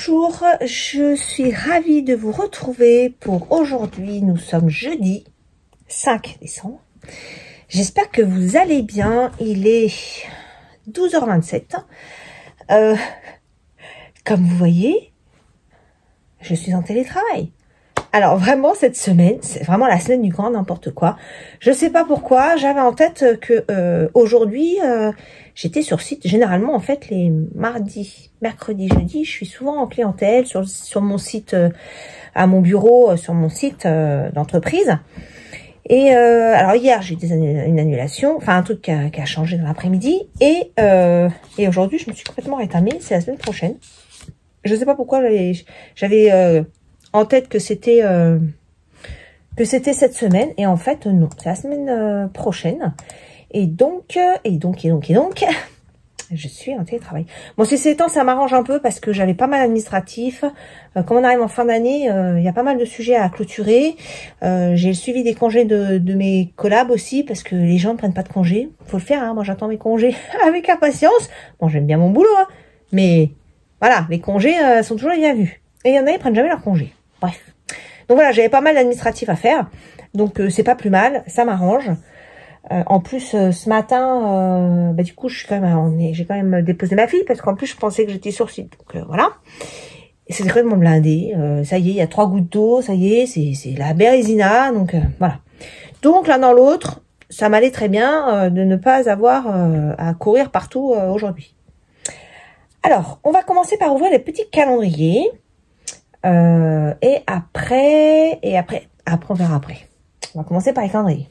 Bonjour, je suis ravie de vous retrouver pour aujourd'hui. Nous sommes jeudi 5 décembre. J'espère que vous allez bien. Il est 12h27. Comme vous voyez, je suis en télétravail. Alors vraiment cette semaine, c'est vraiment la semaine du grand n'importe quoi. Je sais pas pourquoi, j'avais en tête que aujourd'hui j'étais sur site. Généralement en fait les mardis, mercredis, jeudi, je suis souvent en clientèle sur mon site, à mon bureau, sur mon site d'entreprise. Et alors hier j'ai eu une annulation, enfin un truc qui a changé dans l'après-midi. Et aujourd'hui je me suis complètement rétamée, c'est la semaine prochaine. Je sais pas pourquoi j'avais en tête que c'était cette semaine, et en fait non, c'est la semaine prochaine. Et donc je suis en télétravail. Bon, ceci étant, ça m'arrange un peu parce que j'avais pas mal d'administratifs. Comme on arrive en fin d'année, il y a pas mal de sujets à clôturer. J'ai le suivi des congés de mes collabs aussi, parce que les gens ne prennent pas de congés. Faut le faire, hein. Moi j'attends mes congés avec impatience. Bon, j'aime bien mon boulot, hein, mais voilà, les congés sont toujours les bienvenus. Et il y en a, ils prennent jamais leurs congés. Bref. Donc voilà, j'avais pas mal d'administratifs à faire. Donc c'est pas plus mal, ça m'arrange. En plus, ce matin, du coup, j'ai quand même déposé ma fille, parce qu'en plus, je pensais que j'étais sur site. Donc voilà. Et c'est complètement blindé. Ça y est, il y a 3 gouttes d'eau. Ça y est, c'est la bérésina. Donc voilà. Donc l'un dans l'autre, ça m'allait très bien de ne pas avoir à courir partout aujourd'hui. Alors, on va commencer par ouvrir les petits calendriers. Et après, on verra après. On va commencer par les calendriers.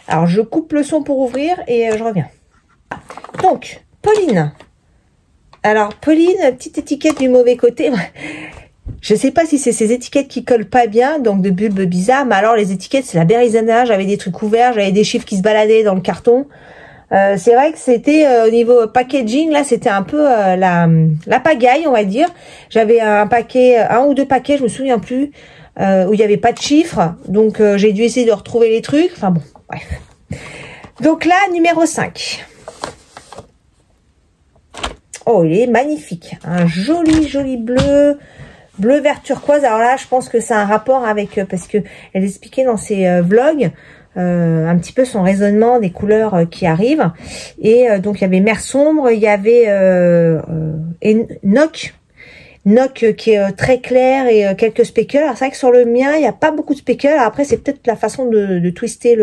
Alors, je coupe le son pour ouvrir et je reviens. Donc, Pauline. Alors, Pauline, petite étiquette du mauvais côté. Je sais pas si c'est ces étiquettes qui collent pas bien, donc de bulbes bizarres, mais alors les étiquettes, c'est la bérésina. J'avais des trucs ouverts, j'avais des chiffres qui se baladaient dans le carton. C'est vrai que c'était au niveau packaging, là c'était un peu la pagaille, on va dire. J'avais un ou deux paquets, je me souviens plus, où il n'y avait pas de chiffres, donc j'ai dû essayer de retrouver les trucs. Enfin bon, bref. Donc là, numéro 5. Oh, il est magnifique, un joli bleu vert turquoise. Alors là, je pense que c'est un rapport avec, parce que elle expliquait dans ses vlogs un petit peu son raisonnement des couleurs qui arrivent. Et donc il y avait mer sombre, il y avait Noc qui est très clair, et quelques speckles. Alors c'est vrai que sur le mien il n'y a pas beaucoup de speckles. Après c'est peut-être la façon de twister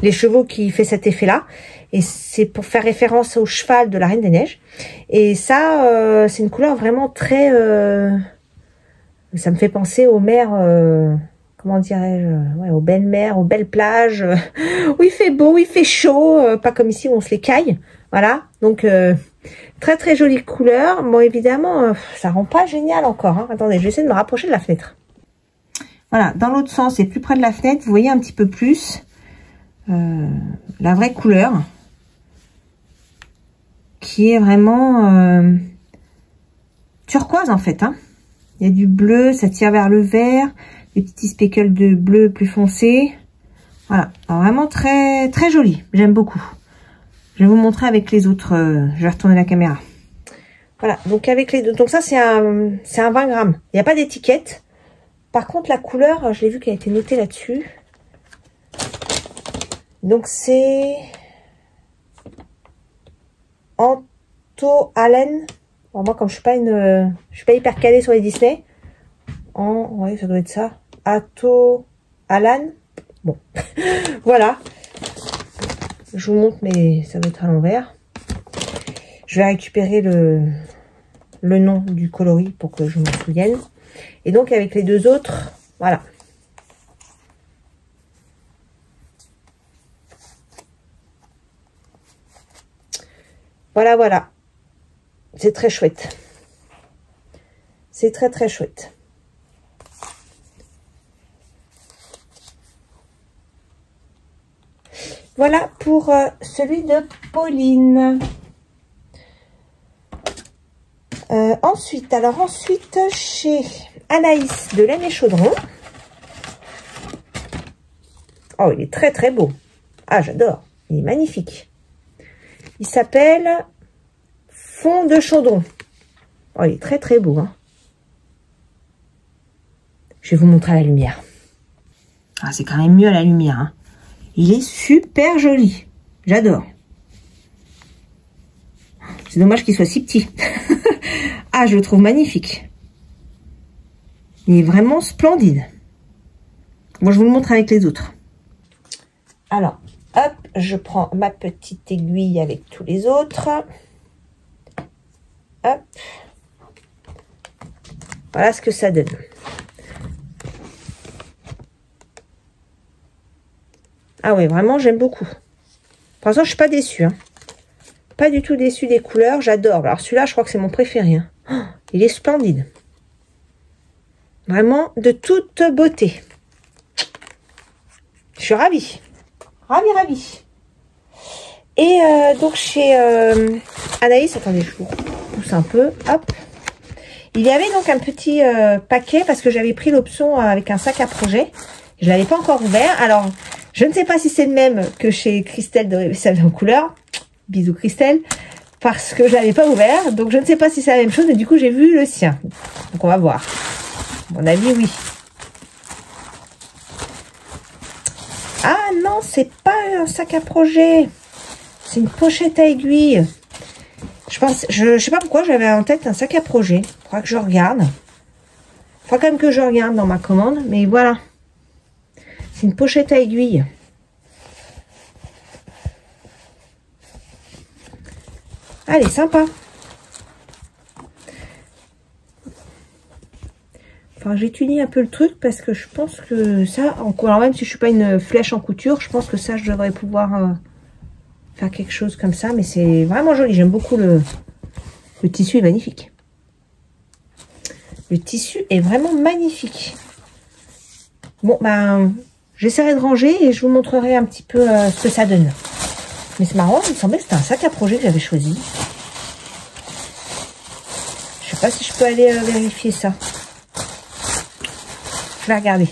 les chevaux qui fait cet effet là, et c'est pour faire référence au cheval de la Reine des Neiges. Et ça c'est une couleur vraiment très ça me fait penser aux mers, comment dirais-je, ouais, aux belles mers, aux belles plages, où il fait beau, où il fait chaud, pas comme ici où on se les caille. Voilà, donc très jolie couleur. Bon, évidemment, ça rend pas génial encore, hein. Attendez, je vais essayer de me rapprocher de la fenêtre. Voilà, dans l'autre sens et plus près de la fenêtre, vous voyez un petit peu plus la vraie couleur, qui est vraiment turquoise en fait, hein. Il y a du bleu, ça tire vers le vert, des petits speckles de bleu plus foncé. Voilà, alors vraiment très joli, j'aime beaucoup. Je vais vous montrer avec les autres, je vais retourner la caméra. Voilà, donc avec les deux, donc ça c'est un 20 grammes. Il n'y a pas d'étiquette. Par contre la couleur, je l'ai vu qu'elle a été notée là-dessus. Donc c'est Anto Allen. Bon, moi comme je suis pas hyper calée sur les Disney. Ouais, ça doit être ça. Anto Allen. Bon, voilà. Je vous montre, mais ça doit être à l'envers. Je vais récupérer le nom du coloris pour que je me souvienne. Et donc avec les deux autres, voilà. Voilà. C'est très chouette. C'est très chouette. Voilà pour celui de Pauline. Ensuite, chez Anaïs de Laine et Chaudron. Oh, il est très beau. Ah, j'adore. Il est magnifique. Il s'appelle Fond de Chaudron. Oh, il est très beau, hein. Je vais vous montrer à la lumière. Ah, c'est quand même mieux à la lumière, hein. Il est super joli. J'adore. C'est dommage qu'il soit si petit. Ah, je le trouve magnifique. Il est vraiment splendide. Moi, je vous le montre avec les autres. Alors, hop, je prends ma petite aiguille avec tous les autres. Hop. Voilà ce que ça donne. Ah oui, vraiment, j'aime beaucoup. Pour l'instant, je suis pas déçue, hein. Pas du tout déçue des couleurs, j'adore. Alors celui-là, je crois que c'est mon préféré, hein. Oh, il est splendide. Vraiment de toute beauté. Je suis ravie. Ravie, ravie. Et donc chez Anaïs, attendez, je vous pousse un peu. Hop. Il y avait donc un petit paquet parce que j'avais pris l'option avec un sac à projet. Je ne l'avais pas encore ouvert. Alors, je ne sais pas si c'est le même que chez Christelle de Savez en couleur. Bisous Christelle. Parce que je ne l'avais pas ouvert. Donc, je ne sais pas si c'est la même chose. Mais du coup, j'ai vu le sien. Donc, on va voir. À mon avis, oui. Ah non, c'est pas un sac à projet. C'est une pochette à aiguille. Je sais pas pourquoi j'avais en tête un sac à projet. Il faudra que je regarde. Il faudra quand même que je regarde dans ma commande. Mais voilà. C'est une pochette à aiguille. Allez, sympa. Enfin, j'étudie un peu le truc parce que je pense que ça, alors même si je suis pas une flèche en couture, je pense que ça, je devrais pouvoir faire quelque chose comme ça. Mais c'est vraiment joli. J'aime beaucoup le tissu est magnifique. Le tissu est vraiment magnifique. Bon, ben, j'essaierai de ranger et je vous montrerai un petit peu ce que ça donne. Mais c'est marrant, il me semblait que c'était un sac à projet que j'avais choisi. Je sais pas si je peux aller vérifier ça. Je vais regarder.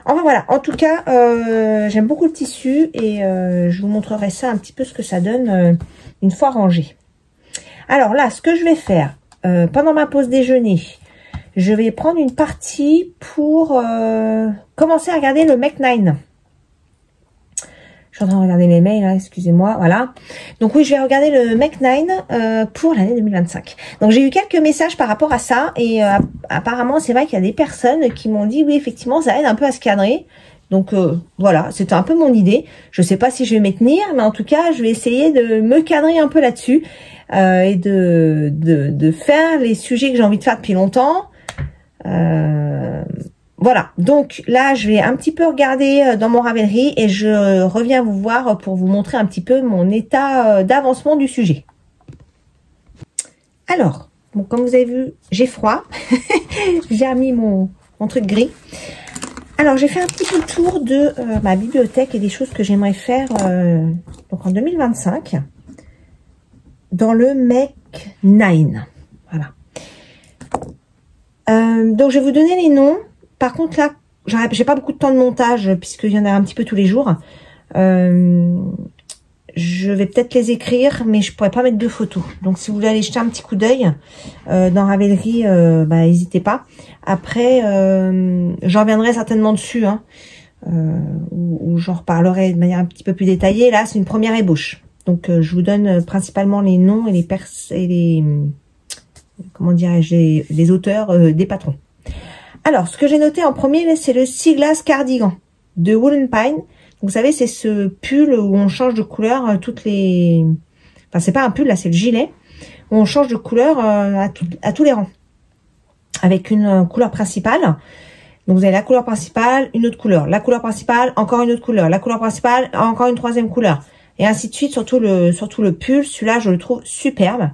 Enfin voilà, en tout cas, j'aime beaucoup le tissu et je vous montrerai ça un petit peu ce que ça donne une fois rangé. Alors là, ce que je vais faire, pendant ma pause déjeuner, je vais prendre une partie pour commencer à regarder le Make 9. Je suis en train de regarder mes mails, hein, excusez-moi, voilà. Donc oui, je vais regarder le Make 9 pour l'année 2025. Donc j'ai eu quelques messages par rapport à ça et apparemment c'est vrai qu'il y a des personnes qui m'ont dit oui effectivement ça aide un peu à se cadrer. Donc voilà, c'était un peu mon idée. Je sais pas si je vais m'y tenir, mais en tout cas je vais essayer de me cadrer un peu là-dessus et de faire les sujets que j'ai envie de faire depuis longtemps. Voilà, donc là, je vais un petit peu regarder dans mon Ravelry et je reviens vous voir pour vous montrer un petit peu mon état d'avancement du sujet. Alors, bon, comme vous avez vu, j'ai froid. J'ai remis mon truc gris. Alors, j'ai fait un petit peu le tour de ma bibliothèque et des choses que j'aimerais faire donc en 2025 dans le Make 9. Voilà. Donc, je vais vous donner les noms. Par contre, là, j'ai pas beaucoup de temps de montage puisqu'il y en a un petit peu tous les jours. Je vais peut-être les écrire, mais je pourrais pas mettre de photos. Donc, si vous voulez aller jeter un petit coup d'œil dans Ravelry, bah, n'hésitez pas. Après, j'en reviendrai certainement dessus, hein, où j'en reparlerai de manière un petit peu plus détaillée. Là, c'est une première ébauche. Donc, je vous donne principalement les noms et les comment dirais-je, les auteurs des patrons. Alors, ce que j'ai noté en premier, c'est le Sea Glass Cardigan de Wool & Pine. Donc, vous savez, c'est ce pull où on change de couleur toutes les... Enfin, c'est pas un pull, là, c'est le gilet. Où on change de couleur à tous les rangs. Avec une couleur principale. Donc, vous avez la couleur principale, une autre couleur. La couleur principale, encore une autre couleur. La couleur principale, encore une troisième couleur. Et ainsi de suite, surtout le pull. Celui-là, je le trouve superbe.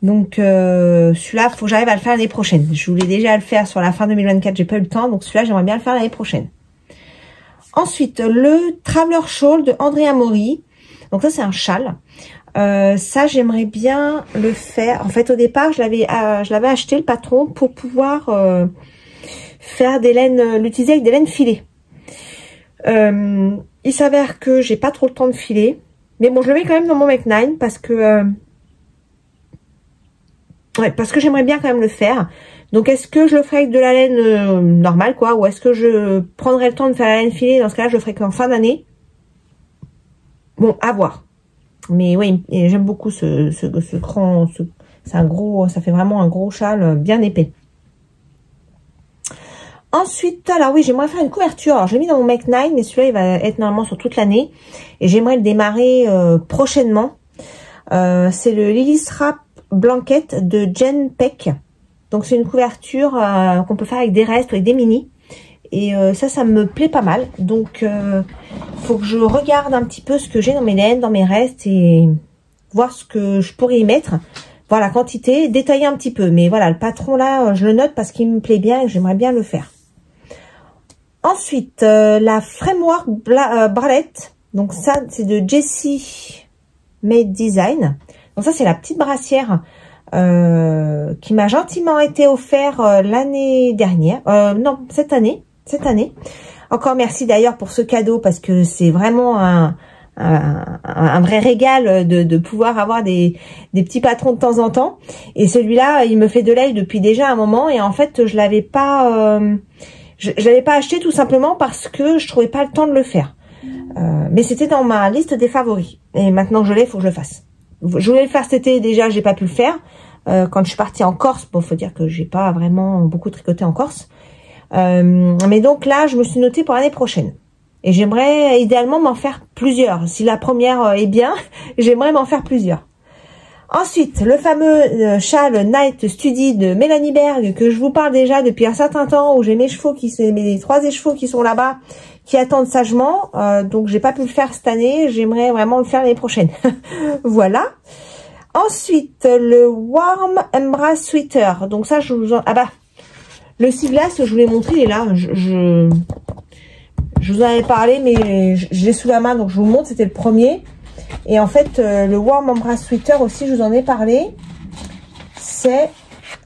Donc, celui-là, il faut que j'arrive à le faire l'année prochaine. Je voulais déjà le faire sur la fin 2024, j'ai pas eu le temps. Donc, celui-là, j'aimerais bien le faire l'année prochaine. Ensuite, le Traveler Shawl de Andrea Mori. Donc, ça, c'est un châle. Ça, j'aimerais bien le faire. En fait, au départ, je l'avais acheté, le patron, pour pouvoir faire des laines, l'utiliser avec des laines filées. Il s'avère que j'ai pas trop le temps de filer. Mais bon, je le mets quand même dans mon Make 9 parce que... ouais, parce que j'aimerais bien quand même le faire. Donc, est-ce que je le ferai avec de la laine normale, quoi, ou est-ce que je prendrai le temps de faire la laine filée? Dans ce cas-là, je le ferai qu'en fin d'année. Bon, à voir. Mais oui, j'aime beaucoup ce cran. C'est un gros, ça fait vraiment un gros châle bien épais. Ensuite, alors oui, j'aimerais faire une couverture. Alors, je l'ai mis dans mon Make 9, mais celui-là, il va être normalement sur toute l'année. Et j'aimerais le démarrer prochainement. C'est le Lily Strap Blanket de Jen Peck. Donc, c'est une couverture qu'on peut faire avec des restes ou avec des mini. Et ça me plaît pas mal. Donc, faut que je regarde un petit peu ce que j'ai dans mes laines, dans mes restes et voir ce que je pourrais y mettre. Voir la quantité, détailler un petit peu. Mais voilà, le patron là, je le note parce qu'il me plaît bien et j'aimerais bien le faire. Ensuite, la Framework Bralette. Donc ça, c'est de Jessie Made Design. Donc ça, c'est la petite brassière qui m'a gentiment été offerte l'année dernière. Non, cette année. Encore merci d'ailleurs pour ce cadeau parce que c'est vraiment un vrai régal de pouvoir avoir des petits patrons de temps en temps. Et celui-là, il me fait de l'œil depuis déjà un moment et en fait, je l'avais pas acheté tout simplement parce que je trouvais pas le temps de le faire. Mais c'était dans ma liste des favoris. Et maintenant que je l'ai, il faut que je le fasse. Je voulais le faire cet été, déjà, j'ai pas pu le faire. Quand je suis partie en Corse, bon, faut dire que j'ai pas vraiment beaucoup tricoté en Corse. Mais donc là, je me suis notée pour l'année prochaine. Et j'aimerais idéalement m'en faire plusieurs. Si la première est bien, j'aimerais m'en faire plusieurs. Ensuite, le fameux châle Night Study de Mélanie Berg, que je vous parle déjà depuis un certain temps, où j'ai mes 3 échevaux qui sont là-bas, qui attendent sagement. Donc, j'ai pas pu le faire cette année. J'aimerais vraiment le faire l'année prochaine. Voilà. Ensuite, le Warm Embrace Sweater. Donc ça, je vous en... Ah bah, le Siglas, je vous l'ai montré, il est là. Je vous en avais parlé, mais je l'ai sous la main, donc je vous montre. C'était le premier. Et en fait, le Warm Embrace Sweater aussi, je vous en ai parlé. C'est...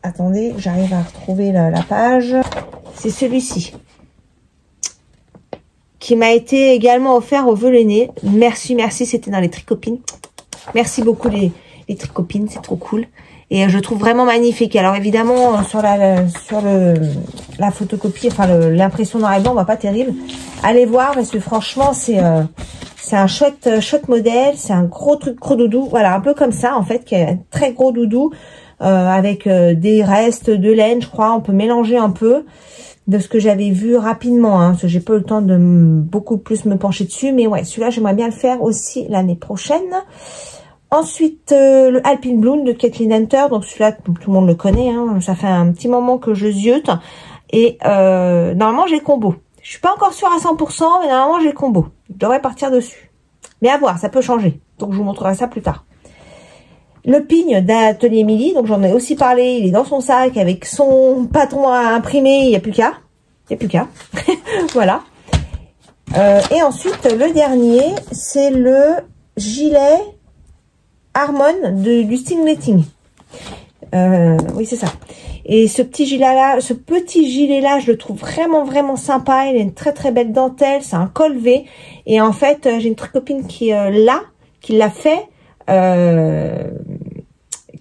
Attendez, j'arrive à retrouver la page. C'est celui-ci. Qui m'a été également offert au Velené. Merci, c'était dans les tricopines. Merci beaucoup les tricopines, c'est trop cool. Et je trouve vraiment magnifique. Alors évidemment, sur la photocopie, enfin l'impression noir et blanc, on voit pas terrible. Allez voir, parce que franchement, c'est un chouette modèle. C'est un gros doudou. Voilà, un peu comme ça, en fait, qui est un très gros doudou, avec des restes de laine, je crois. On peut mélanger un peu de ce que j'avais vu rapidement, hein, parce que j'ai pas eu le temps de beaucoup plus me pencher dessus. Mais ouais, celui-là, j'aimerais bien le faire aussi l'année prochaine. Ensuite, le Alpine Bloom de Kathleen Hunter. Donc celui-là, tout le monde le connaît. Hein, ça fait un petit moment que je ziote. Et normalement, j'ai le combo. Je suis pas encore sûre à 100%, mais normalement, j'ai le combo. Je devrais partir dessus. Mais à voir, ça peut changer. Donc, je vous montrerai ça plus tard. Le Pigne d'Atelier Milly. Donc, j'en ai aussi parlé. Il est dans son sac avec son patron à imprimer. Il n'y a plus qu'à. Voilà. Et ensuite, le dernier, c'est le gilet Harmon du Stingletting. Oui, c'est ça. Et ce petit gilet-là, je le trouve vraiment sympa. Il a une très belle dentelle. C'est un col V. Et en fait, j'ai une copine qui l'a fait,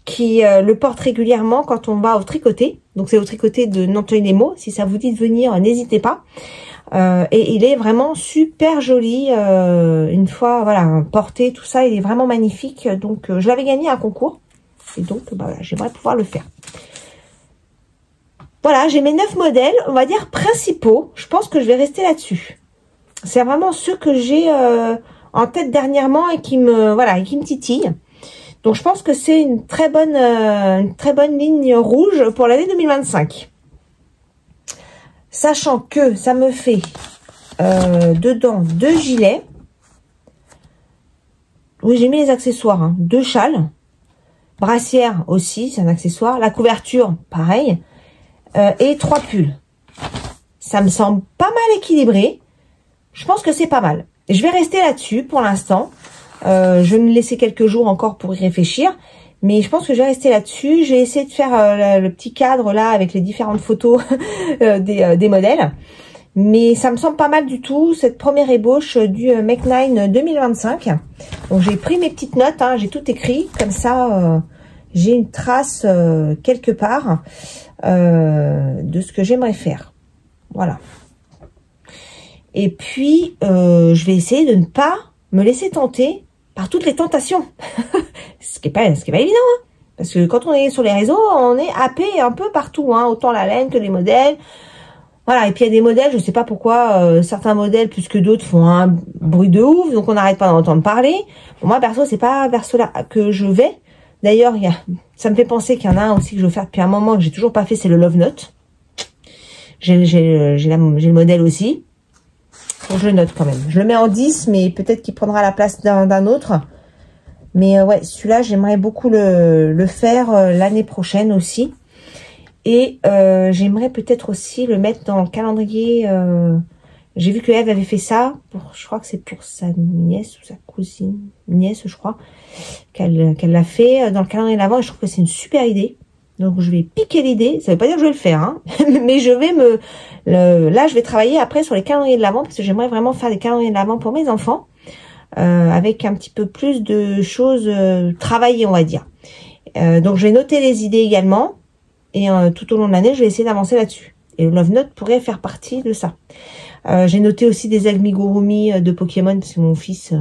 qui le porte régulièrement quand on va au tricoté. Donc, c'est au tricoté de Nantes Nemo. Si ça vous dit de venir, n'hésitez pas. Et il est vraiment super joli. Une fois, voilà, porté, tout ça, il est vraiment magnifique. Donc, je l'avais gagné à un concours. Et donc, bah, voilà, j'aimerais pouvoir le faire. Voilà, j'ai mes 9 modèles, on va dire principaux. Je pense que je vais rester là-dessus. C'est vraiment ceux que j'ai en tête dernièrement et qui me titillent. Donc, je pense que c'est une très bonne ligne rouge pour l'année 2025. Sachant que ça me fait dedans 2 gilets. Oui, j'ai mis les accessoires. Hein. 2 châles. Brassière aussi, c'est un accessoire. La couverture, pareil. Et 3 pulls. Ça me semble pas mal équilibré. Je pense que c'est pas mal. Je vais rester là-dessus pour l'instant. Je vais me laisser quelques jours encore pour y réfléchir. Mais je pense que je vais rester là-dessus. J'ai essayé de faire le petit cadre là avec les différentes photos des modèles. Mais ça me semble pas mal du tout, cette première ébauche du Make 9 2025. Donc j'ai pris mes petites notes, hein, j'ai tout écrit. Comme ça, j'ai une trace quelque part de ce que j'aimerais faire. Voilà. Et puis, je vais essayer de ne pas me laisser tenter par toutes les tentations. ce qui est pas évident, hein. Parce que quand on est sur les réseaux, on est happé un peu partout, hein, autant la laine que les modèles. Voilà, et puis il y a des modèles, je sais pas pourquoi, certains modèles plus que d'autres font un bruit de ouf, donc on n'arrête pas d'en entendre parler. Bon, moi, perso, c'est pas vers cela que je vais. D'ailleurs, ça me fait penser qu'il y en a un aussi que je veux faire depuis un moment, que j'ai toujours pas fait, c'est le Love Note. J'ai le modèle aussi. Donc, je le note quand même. Je le mets en 10, mais peut-être qu'il prendra la place d'un autre. Mais ouais, celui-là, j'aimerais beaucoup le faire l'année prochaine aussi. Et j'aimerais peut-être aussi le mettre dans le calendrier. J'ai vu que Eve avait fait ça. Je crois que c'est pour sa nièce ou sa cousine. Nièce, je crois. Qu'elle l'a fait dans le calendrier de l'Avent. Et je trouve que c'est une super idée. Donc, je vais piquer l'idée. Ça veut pas dire que je vais le faire, hein. Mais je vais là, je vais travailler après sur les calendriers de l'Avent. Parce que j'aimerais vraiment faire des calendriers de l'Avent pour mes enfants. Avec un petit peu plus de choses travaillées, on va dire. Donc, je vais noter les idées également. Et tout au long de l'année, je vais essayer d'avancer là-dessus. Et le Love Note pourrait faire partie de ça. J'ai noté aussi des amigurumi de Pokémon, parce que mon fils,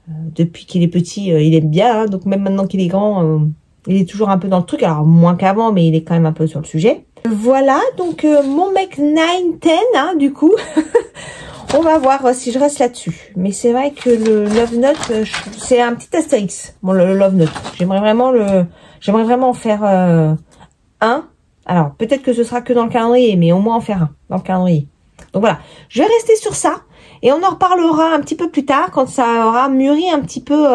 depuis qu'il est petit, il aime bien. Hein, donc même maintenant qu'il est grand, il est toujours un peu dans le truc. Alors moins qu'avant, mais il est quand même un peu sur le sujet. Voilà, donc mon mec 9-10, hein, du coup. On va voir si je reste là-dessus. Mais c'est vrai que le Love Note, c'est un petit astérix. Bon, le Love Note. J'aimerais vraiment en faire un. Alors, peut-être que ce sera que dans le calendrier, mais au moins en faire un dans le calendrier. Donc voilà, je vais rester sur ça. Et on en reparlera un petit peu plus tard, quand ça aura mûri un petit peu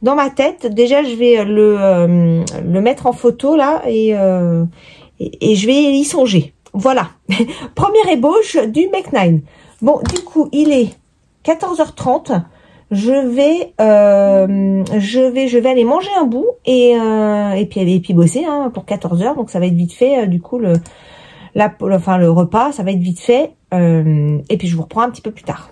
dans ma tête. Déjà, je vais le mettre en photo, là, et je vais y songer. Voilà. Première ébauche du Mech 9. Bon, du coup, il est 14h30. Je vais aller manger un bout et puis bosser, hein, pour 14h. Donc ça va être vite fait. Du coup, le repas, ça va être vite fait. Et puis je vous reprends un petit peu plus tard.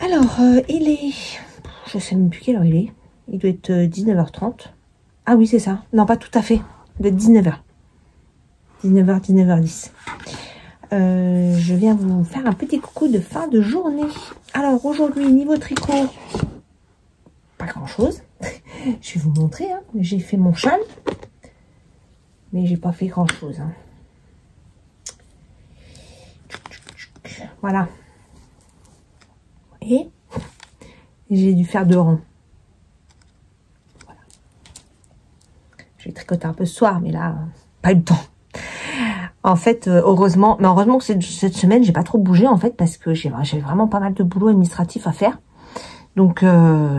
Alors, il est... Je sais même plus quelle heure il est. Il doit être 19h30. Ah oui, c'est ça. Non, pas tout à fait. Il doit être 19h. 19h, 19h10. Je viens vous faire un petit coucou de fin de journée. Alors, aujourd'hui, niveau tricot, pas grand-chose. Je vais vous montrer. Hein. J'ai fait mon châle. Mais j'ai pas fait grand-chose. Hein. Voilà. Et j'ai dû faire 2 rangs. Voilà. Je vais tricoter un peu ce soir, mais là, pas eu le temps. En fait, heureusement que cette semaine, j'ai pas trop bougé, en fait, parce que j'ai vraiment pas mal de boulot administratif à faire. Donc,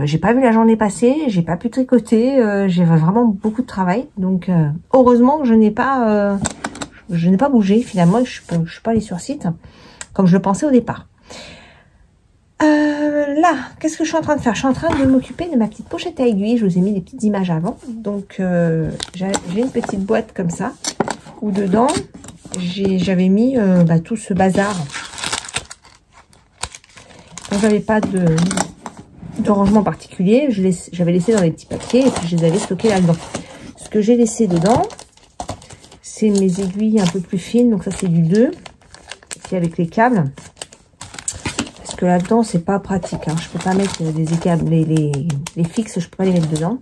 j'ai pas vu la journée passer, j'ai pas pu tricoter, j'ai vraiment beaucoup de travail. Donc, heureusement que je n'ai pas bougé, finalement, et je suis pas allée sur site, comme je le pensais au départ. Là, qu'est-ce que je suis en train de faire? Je suis en train de m'occuper de ma petite pochette à aiguilles. Je vous ai mis des petites images avant. Donc, j'ai une petite boîte comme ça, où dedans, j'avais mis tout ce bazar. Quand j'avais pas de rangement particulier, j'avais laissé dans les petits papiers et puis je les avais stockés là-dedans. Ce que j'ai laissé dedans, fixer mes aiguilles un peu plus fines. Donc ça c'est du 2. Ici avec les câbles. Parce que là-dedans c'est pas pratique. Hein. Je peux pas mettre des câbles, les fixes, je peux pas les mettre dedans.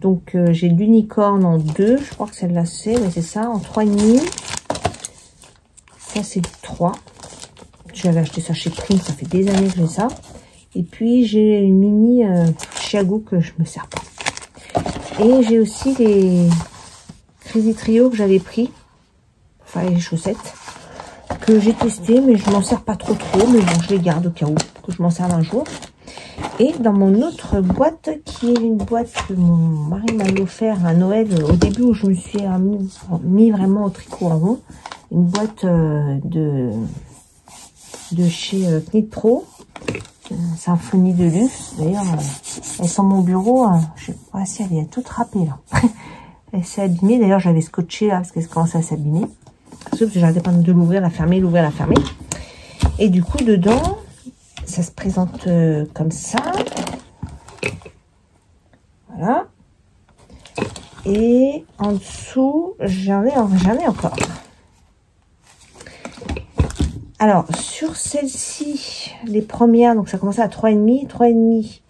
Donc j'ai l'unicorne en 2. Je crois que celle-là c'est, mais c'est ça, en 3,5. Ça c'est du 3. J'avais acheté ça chez Prime, ça fait des années que j'ai ça. Et puis j'ai une mini Chiago que je me sers pas. Et j'ai aussi les Crazy Trio que j'avais pris. Enfin les chaussettes. Que j'ai testé, mais je m'en sers pas trop. Mais bon, je les garde au cas où, que je m'en serve un jour. Et dans mon autre boîte, qui est une boîte que mon mari m'a offert à Noël, au début où je me suis mis vraiment au tricot en rond. Une boîte de chez Knit Pro. Symphonie de luxe. D'ailleurs, elle est sur mon bureau. Je sais pas si elle est toute râpée là. Elle s'est abîmée. D'ailleurs, j'avais scotché là parce qu'elle commençait à s'abîmer. Parce que j'arrêtais pas de l'ouvrir, la fermer, l'ouvrir, la fermer. Et du coup, dedans, ça se présente comme ça. Voilà. Et en dessous, j'en ai encore. Alors, sur celle-ci, les premières, donc ça commençait à 3,5, 3,5,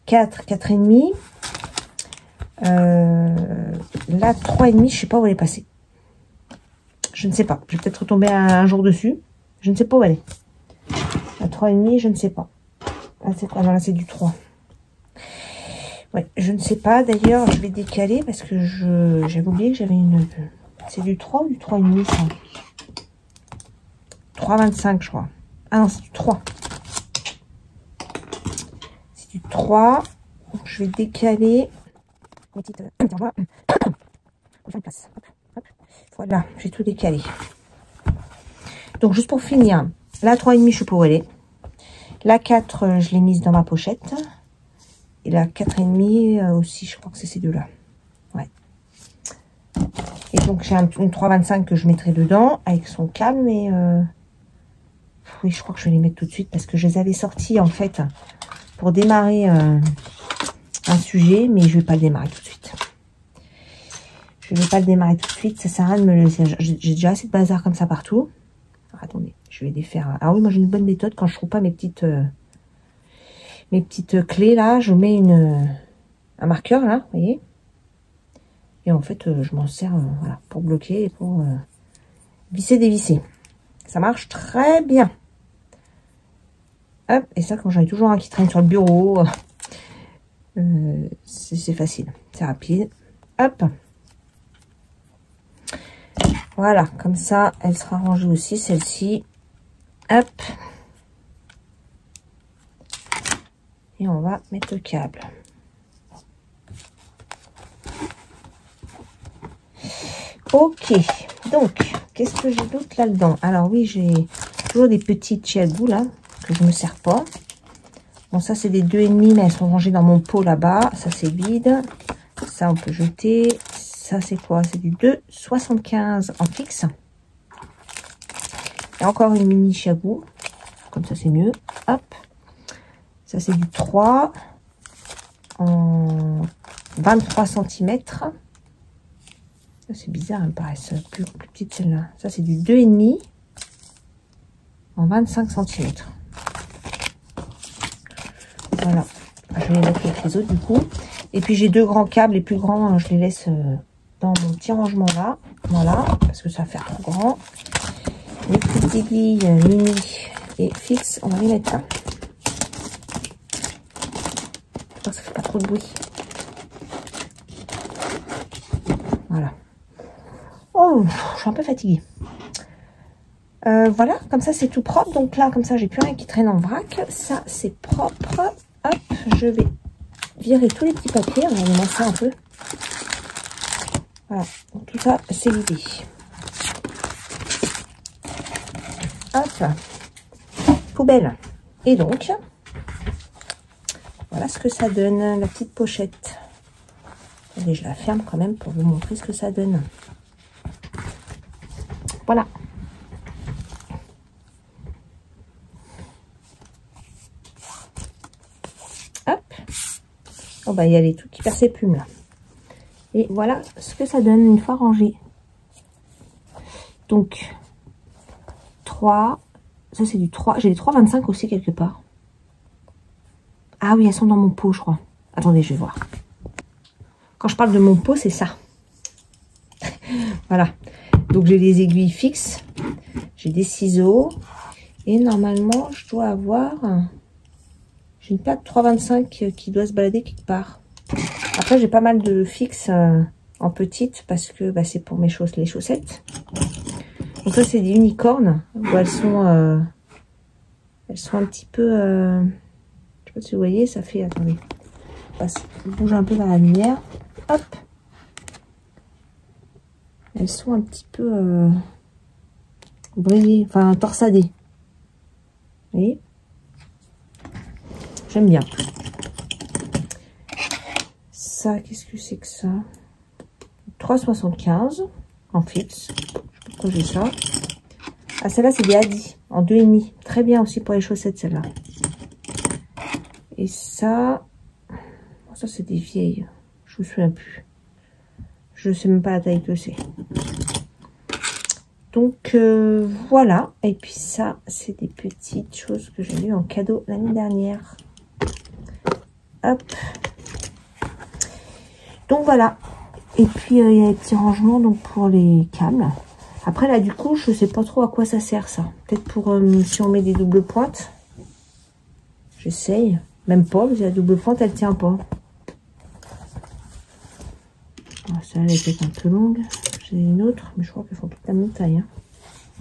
4, 4,5. Là, 3,5, je sais pas où elle est passée. Je ne sais pas. Je vais peut-être retomber un jour dessus. Je ne sais pas où elle est. À 3,5, je ne sais pas. Là, c'est quoi? Non, là, c'est du 3. Ouais, je ne sais pas. D'ailleurs, je vais décaler parce que j'avais oublié que j'avais une... C'est du 3 ou du 3,5, ça? 3,25, je crois. Ah non, c'est du 3. C'est du 3. Donc, je vais décaler. Mes petites... place. Hop, hop. Voilà, j'ai tout décalé. Donc, juste pour finir, la 3,5, je sais pas où elle est. La 4, je l'ai mise dans ma pochette. Et la 4,5 aussi, je crois que c'est ces deux-là. Ouais. Et donc, j'ai une 3,25 que je mettrai dedans avec son câble, mais... oui, je crois que je vais les mettre tout de suite parce que je les avais sortis, en fait, pour démarrer un sujet, mais je vais pas le démarrer tout de suite. Je vais pas le démarrer tout de suite, ça sert à rien de me le laisser. J'ai déjà assez de bazar comme ça partout. Alors, attendez, je vais les faire. Ah oui, moi j'ai une bonne méthode quand je trouve pas mes petites clés là, je mets un marqueur là, vous voyez. Et en fait, je m'en sers voilà, pour bloquer et pour visser, dévisser. Ça marche très bien. Hop, et ça quand j'en ai toujours un qui traîne sur le bureau, c'est facile, c'est rapide. Hop. Voilà, comme ça, elle sera rangée aussi, celle-ci. Hop. Et on va mettre le câble. Ok, donc, qu'est-ce que j'ai d'autre là-dedans? Alors oui, j'ai toujours des petites Chiago là, que je me sers pas. Bon, ça c'est des 2,5, mais elles sont rangées dans mon pot là-bas. Ça c'est vide. Ça on peut jeter. Ça c'est quoi? C'est du 2,75 en fixe. Et encore une mini Chiago. Comme ça c'est mieux. Hop. Ça c'est du 3 en 23 cm. C'est bizarre, elle me paraît plus petite celle-là. Ça c'est du 2,5 en 25 cm. Voilà. Je vais les mettre avec les autres du coup. Et puis j'ai deux grands câbles. Les plus grands, je les laisse dans mon petit rangement là. Voilà. Parce que ça va faire trop grand. Les petites aiguilles mini et fixes, on va les mettre là. J'espère que ça fait pas trop de bruit. Voilà. Oh, je suis un peu fatiguée. Voilà, comme ça c'est tout propre. Donc là, comme ça, j'ai plus rien qui traîne en vrac. Ça, c'est propre. Hop, je vais virer tous les petits papiers. On va les masser un peu. Voilà, donc tout ça, c'est l'idée. Hop, poubelle. Et donc, voilà ce que ça donne, la petite pochette. Allez, je la ferme quand même pour vous montrer ce que ça donne. Voilà. Hop. Oh bah il y a les trucs qui perdent ses plumes là. Et voilà ce que ça donne une fois rangé. Donc, 3. Ça, c'est du 3. J'ai des 3,25 aussi quelque part. Ah oui, elles sont dans mon pot, je crois. Attendez, je vais voir. Quand je parle de mon pot, c'est ça. Voilà. Donc, j'ai les aiguilles fixes. J'ai des ciseaux. Et normalement, je dois avoir... J'ai une patte 3,25 qui doit se balader quelque part. Après, j'ai pas mal de fixes en petite parce que bah, c'est pour mes les chaussettes. Donc ça, c'est des unicornes où elles sont un petit peu... je sais pas si vous voyez, ça fait... Attendez. Je bouge un peu vers la lumière. Hop. Elles sont un petit peu brillées, enfin torsadées. Vous voyez? J'aime bien. Ça, qu'est-ce que c'est que ça? 3,75 en fixe. Je sais pas pourquoi j'ai ça. Ah, celle-là, c'est des Adi en 2,5. Très bien aussi pour les chaussettes, celle-là. Et ça, ça c'est des vieilles. Je me souviens plus. Je sais même pas la taille que c'est. Donc voilà. Et puis ça, c'est des petites choses que j'ai eues en cadeau l'année dernière. Hop. Donc voilà. Et puis il y a les petits rangements donc pour les câbles. Après là du coup je sais pas trop à quoi ça sert ça. Peut-être pour si on met des doubles pointes. J'essaye. Même pas parce que la double pointe elle tient pas. Oh, celle-là elle est peut-être un peu longue. J'ai une autre mais je crois qu'elles font toute la même taille. Hein.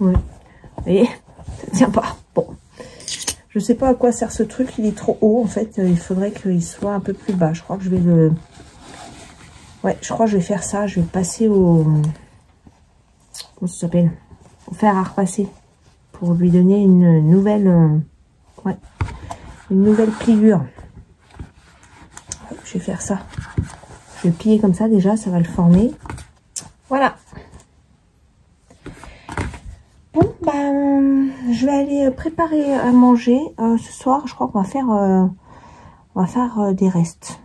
Ouais. Vous voyez, ça tient pas. Bon. Je sais pas à quoi sert ce truc. Il est trop haut en fait. Il faudrait qu'il soit un peu plus bas. Je crois que je vais le... Ouais, je crois que je vais faire ça. Je vais passer au... Comment ça s'appelle? Au fer à repasser. Pour lui donner une nouvelle... Ouais. Une nouvelle pliure. Je vais faire ça. Je vais plier comme ça déjà. Ça va le former. Voilà. Bon, ben... je vais aller préparer à manger. Ce soir, je crois qu'on va faire des restes.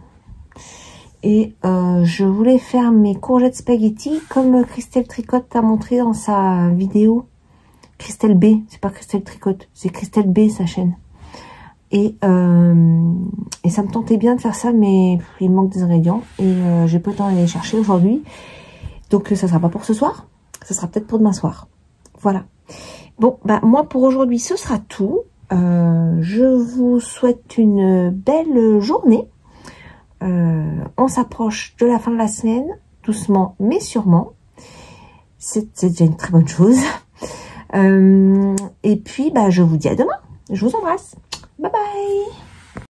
Et je voulais faire mes courgettes spaghetti comme Christelle Tricotte a montré dans sa vidéo. Christelle B, c'est pas Christelle Tricotte, c'est Christelle B sa chaîne. Et ça me tentait bien de faire ça, mais il manque des ingrédients. Et j'ai pas le temps d'aller les chercher aujourd'hui. Donc ça sera pas pour ce soir, ça sera peut-être pour demain soir. Voilà. Bon, bah moi pour aujourd'hui ce sera tout. Je vous souhaite une belle journée. On s'approche de la fin de la semaine, doucement mais sûrement. C'est déjà une très bonne chose. Et puis, bah, je vous dis à demain. Je vous embrasse. Bye bye.